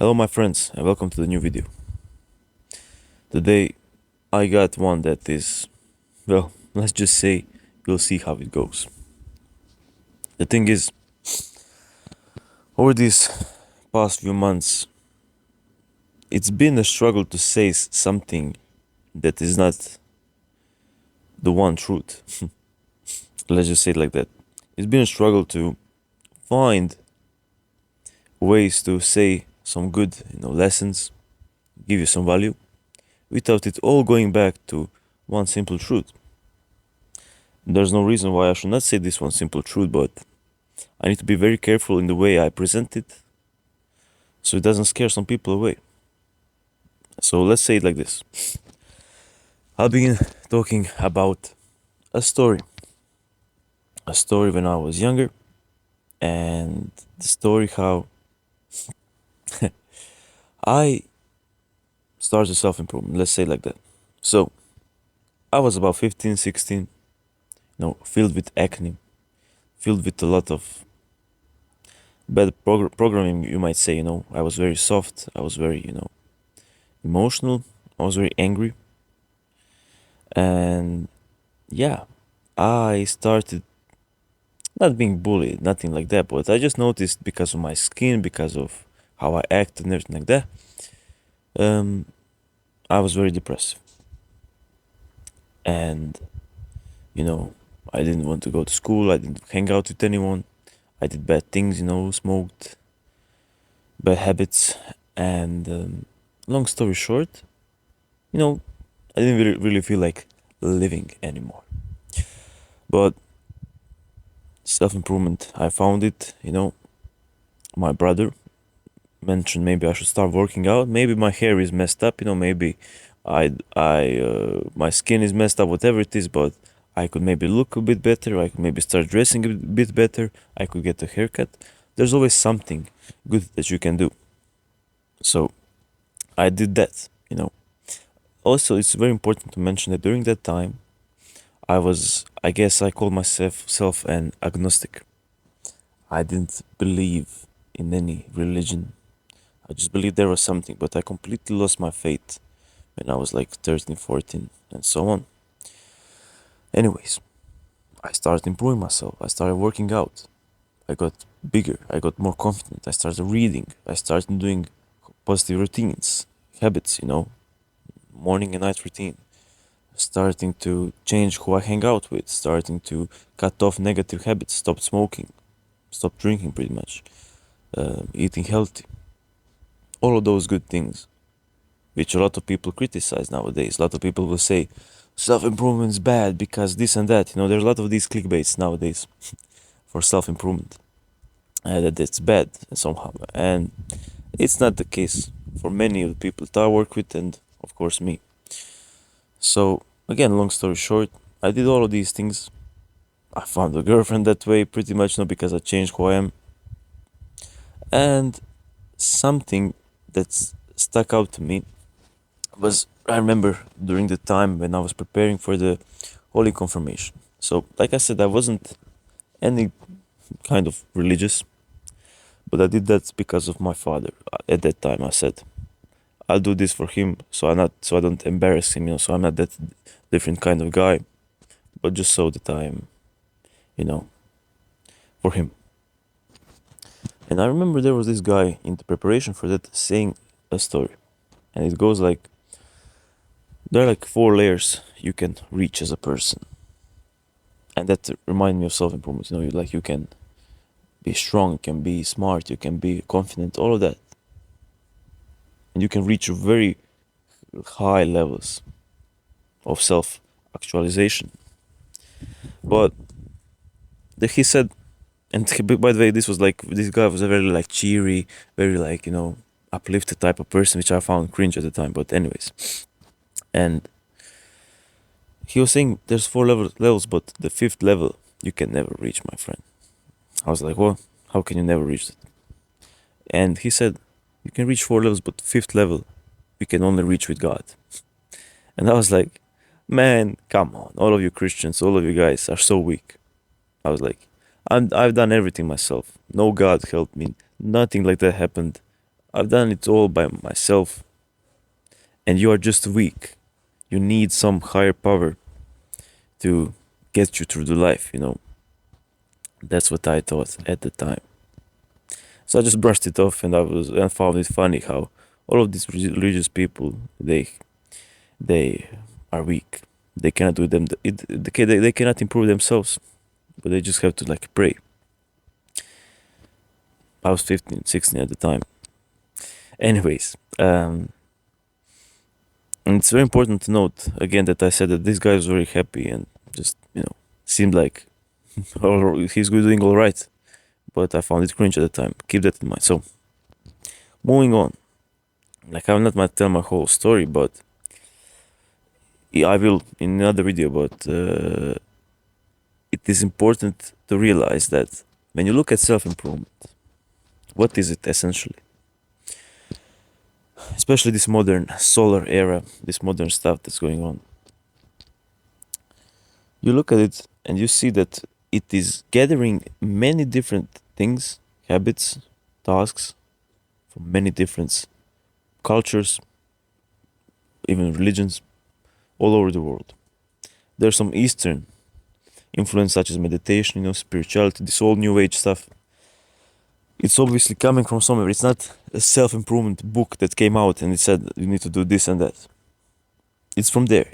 Hello my friends and welcome to the new video. Today I got one that is, well, let's just say we'll see how it goes. The thing is, over these past few months, it's been a struggle to say something that is not the one truth. Let's just say it like that. It's been a struggle to find ways to say some good, lessons, give you some value, without it all going back to one simple truth. There's no reason why I should not say this one simple truth, but I need to be very careful in the way I present it so it doesn't scare some people away. So let's say it like this. I'll begin talking about a story. A story when I was younger, and the story how I started self-improvement. Let's say it like that. So I was about 15, 16, filled with acne, filled with a lot of bad programming, you might say. I was very soft, I was very, emotional, I was very angry. And yeah, I started not being bullied, nothing like that, but I just noticed because of my skin, because of how I act and everything like that, I was very depressive. And, I didn't want to go to school, I didn't hang out with anyone, I did bad things, smoked, bad habits, and long story short, I didn't really feel like living anymore. But self-improvement, I found it, my brother mentioned maybe I should start working out. Maybe my hair is messed up, maybe my skin is messed up, whatever it is, but I could maybe look a bit better, I could maybe start dressing a bit better, I could get a haircut. There's always something good that you can do. So I did that, Also, it's very important to mention that during that time, I guess I called myself an agnostic. I didn't believe in any religion. I just believed there was something, but I completely lost my faith when I was like 13, 14, and so on. Anyways, I started improving myself. I started working out. I got bigger. I got more confident. I started reading. I started doing positive routines, habits, morning and night routine. Starting to change who I hang out with. Starting to cut off negative habits. Stop smoking. Stop drinking pretty much. Eating healthy. All of those good things, which a lot of people criticize nowadays. A lot of people will say self-improvement is bad because this and that. There's a lot of these clickbaits nowadays for self-improvement. That it's bad somehow. And it's not the case for many of the people that I work with and, of course, me. So, again, long story short, I did all of these things. I found a girlfriend that way, pretty much, because I changed who I am. And something that's stuck out to me was, I remember during the time when I was preparing for the Holy Confirmation. So, like I said, I wasn't any kind of religious, but I did that because of my father. At that time, I said, I'll do this for him, so I don't embarrass him, so I'm not that different kind of guy, but just so that I'm, for him. And I remember there was this guy in the preparation for that saying a story, and it goes like, there are like 4 layers you can reach as a person, and that reminds me of self-improvement. You can be strong, you can be smart, you can be confident, all of that, and you can reach very high levels of self-actualization. But he said, and by the way, this guy was a very like cheery, very like uplifted type of person, which I found cringe at the time. But anyways, and he was saying there's 4 levels, but the 5th level you can never reach, my friend. I was like, well, how can you never reach it? And he said, you can reach 4 levels, but the 5th level you can only reach with God. And I was like, man, come on, all of you Christians, all of you guys are so weak. I was like, I've done everything myself. No God helped me. Nothing like that happened. I've done it all by myself, and you are just weak. You need some higher power to get you through the life. That's what I thought at the time. So I just brushed it off, and I found it funny how all of these religious people they are weak. They cannot do them. They cannot improve themselves, but they just have to like pray. I was 15, 16 at the time. Anyways, and it's very important to note again that I said that this guy was very happy and just seemed like he's doing all right. But I found it cringe at the time. Keep that in mind. So moving on. Like I will not tell my whole story, but I will in another video. But it is important to realize that when you look at self-improvement, what is it essentially? Especially this modern solar era, this modern stuff that's going on. You look at it and you see that it is gathering many different things, habits, tasks from many different cultures, even religions, all over the world. There's some Eastern influence such as meditation, spirituality, this all new age stuff. It's obviously coming from somewhere. It's not a self-improvement book that came out and it said you need to do this and that. It's from there,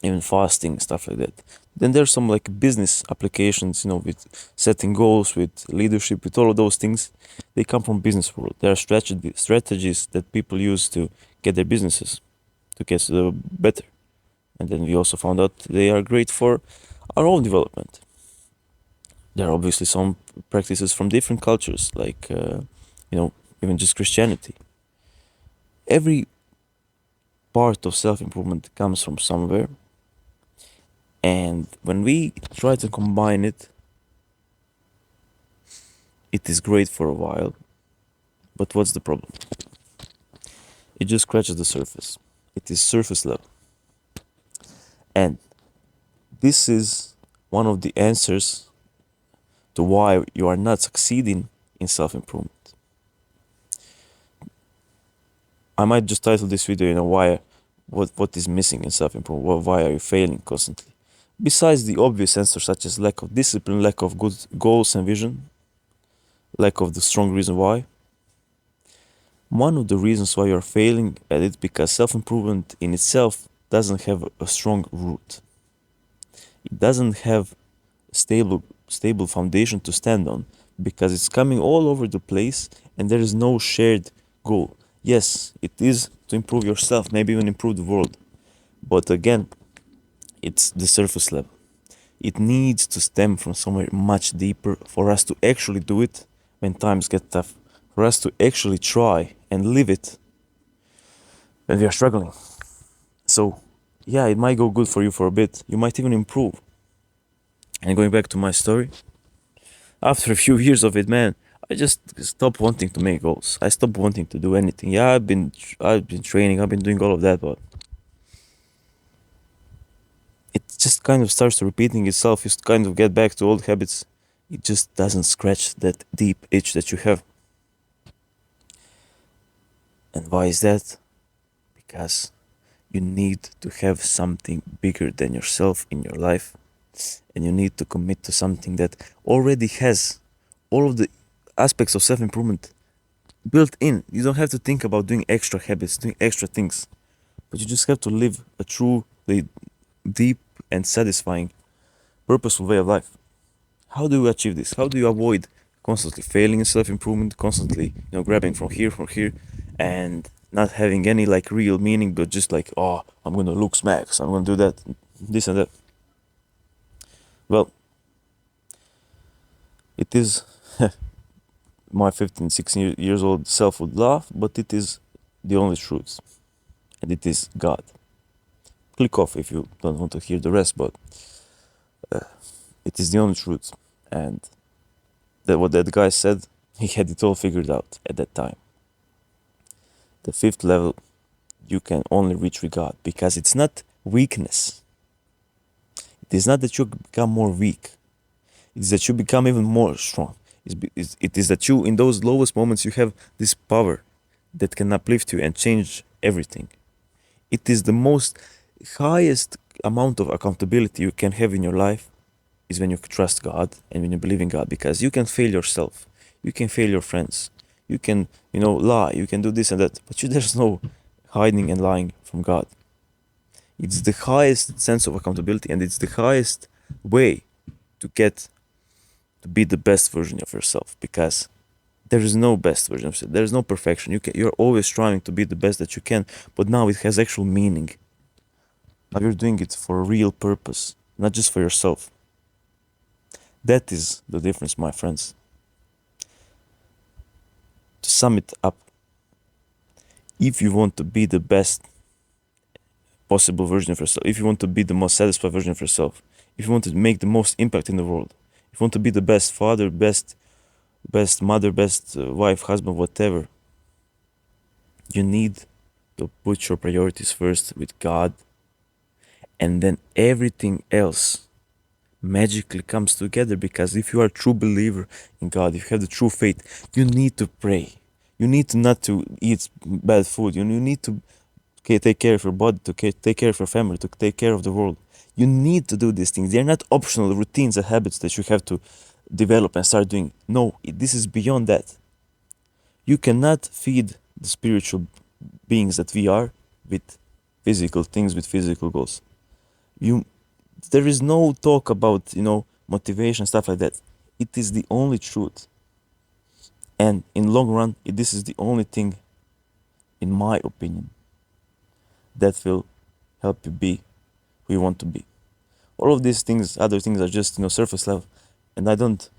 even fasting, stuff like that. Then there's some like business applications, with setting goals, with leadership, with all of those things. They come from business world. There are strategies that people use to get their businesses to get better. And then we also found out they are great for our own development. There are obviously some practices from different cultures, like, even just Christianity. Every part of self-improvement comes from somewhere. And when we try to combine it, it is great for a while. But what's the problem? It just scratches the surface. It is surface level. And this is one of the answers to why you are not succeeding in self-improvement. I might just title this video, what is missing in self-improvement? Why are you failing constantly? Besides the obvious answers such as lack of discipline, lack of good goals and vision, lack of the strong reason why, one of the reasons why you're failing at it because self-improvement in itself doesn't have a strong root. It doesn't have a stable foundation to stand on because it's coming all over the place and there is no shared goal. Yes, it is to improve yourself, maybe even improve the world. But again, it's the surface level. It needs to stem from somewhere much deeper for us to actually do it when times get tough, for us to actually try and live it when we are struggling. So, yeah, it might go good for you for a bit. You might even improve. And going back to my story, after a few years of it, man, I just stopped wanting to make goals. I stopped wanting to do anything. Yeah, I've been training, I've been doing all of that, but it just kind of starts repeating itself. You kind of get back to old habits. It just doesn't scratch that deep itch that you have. And why is that? Because you need to have something bigger than yourself in your life. And you need to commit to something that already has all of the aspects of self-improvement built in. You don't have to think about doing extra habits, doing extra things. But you just have to live a truly deep and satisfying, purposeful way of life. How do you achieve this? How do you avoid constantly failing in self-improvement, constantly, grabbing from here, and not having any like real meaning, but just like, oh, I'm gonna look smacks, I'm gonna do that, this and that. Well, it is my 15, 16 years old self would laugh, but it is the only truth, and it is God. Click off if you don't want to hear the rest, but it is the only truth. And what that guy said, he had it all figured out at that time. The fifth level, you can only reach with God because it's not weakness. It is not that you become more weak. It's that you become even more strong. It is that you, in those lowest moments, you have this power that can uplift you and change everything. It is the most highest amount of accountability you can have in your life is when you trust God and when you believe in God, because you can fail yourself, you can fail your friends, you can, lie, you can do this and that, but there's no hiding and lying from God. It's the highest sense of accountability, and it's the highest way to get to be the best version of yourself, because there is no best version of yourself. There is no perfection. You're always trying to be the best that you can, but now it has actual meaning. Now you're doing it for a real purpose, not just for yourself. That is the difference, my friends. To sum it up, if you want to be the best possible version of yourself, if you want to be the most satisfied version of yourself, if you want to make the most impact in the world, if you want to be the best father, best mother, best wife, husband, whatever, you need to put your priorities first with God, and then everything else magically comes together. Because if you are a true believer in God, if you have the true faith, you need to pray. You need to not to eat bad food. You need to take care of your body, to take care of your family, to take care of the world. You need to do these things. They're not optional routines and habits that you have to develop and start doing. No, this is beyond that. You cannot feed the spiritual beings that we are with physical things, with physical goals. There is no talk about, motivation, stuff like that. It is the only truth. And in long run, this is the only thing, in my opinion, that will help you be who you want to be. All of these things, other things, are just, surface level. And I don't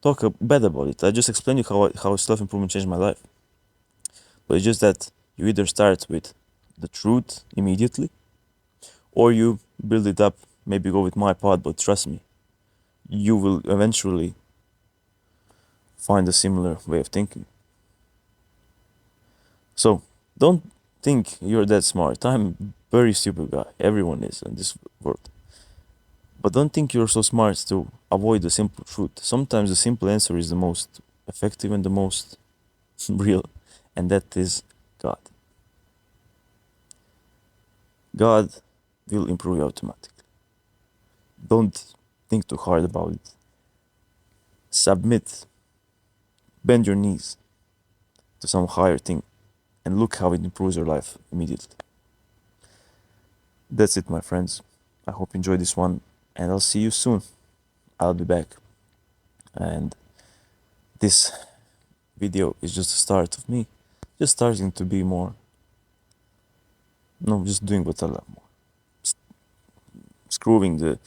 talk bad about it. I just explain you how self-improvement changed my life. But it's just that you either start with the truth immediately, or you build it up, maybe go with my path, but trust me, you will eventually find a similar way of thinking. So don't think you're that smart. I'm a very stupid guy. Everyone is in this world. But don't think you're so smart to avoid the simple truth. Sometimes the simple answer is the most effective and the most real, and that is God. God will improve you automatically. Don't think too hard about it. Submit, bend your knees to some higher thing, and look how it improves your life immediately. That's it, my friends. I hope you enjoyed this one, and I'll see you soon. I'll be back. And this video is just the start of me just starting to be more, just doing what I love more. Screwing the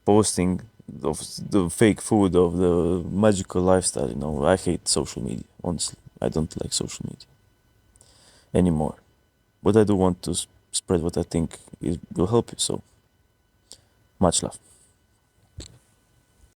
posting of the fake food, of the magical lifestyle. I hate social media, honestly. I don't like social media anymore. But I do want to spread what I think will help you. So much love.